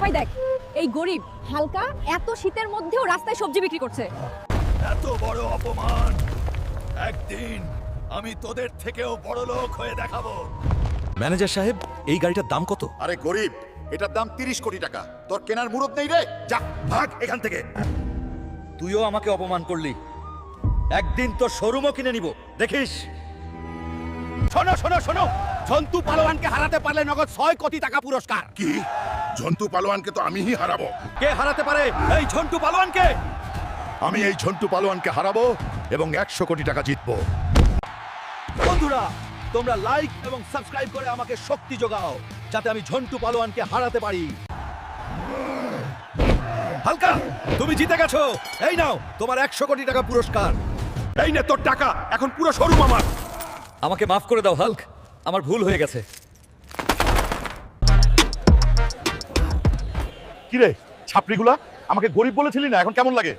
ওই দেখ, এই গরিব হালকা এত শীতের মধ্যেও রাস্তায় সবজি বিক্রি করছে। এত বড় অপমান! একদিন আমি তোদের থেকেও বড় লোক হয়ে দেখাবো। ম্যানেজার সাহেব, এই গাড়িটার দাম কত? আরে গরিব, এটার দাম 30 কোটি টাকা। তোর কেনার মুরত নেই রে, যা ভাগ এখান থেকে। তুইও আমাকে অপমান করলি। একদিন তোর শোরুমও কিনে নিব, দেখিস। শোনো শোনো শোনো, জন্তু পালোয়ানকে হারাতে পারলে নগদ 6 কোটি টাকা পুরস্কার। কি? জন্তু পালোয়ানকে তো আমিই হারাবো। কে হারাতে পারে এই ঝন্টু পালোয়ানকে? আমি এই ঝন্টু পালোয়ানকে হারাবো এবং 100 কোটি টাকা জিতবো। বন্ধুরা, তোমরা লাইক এবং সাবস্ক্রাইব করে আমাকে শক্তি যোগাও, যাতে আমি ঝন্টু পালোয়ানকে হারাতে পারি। হালকা, তুমি জিতে গেছো। এই নাও তোমার 100 কোটি টাকা পুরস্কার। এই নে তোর টাকা, এখন পুরো শোরুম আমার। আমাকে মাফ করে দাও হাল্ক, আমার ভুল হয়ে গেছে। কি রে ছাপড়িগুলা, আমাকে গরিব বলেছিলি না, এখন কেমন লাগে?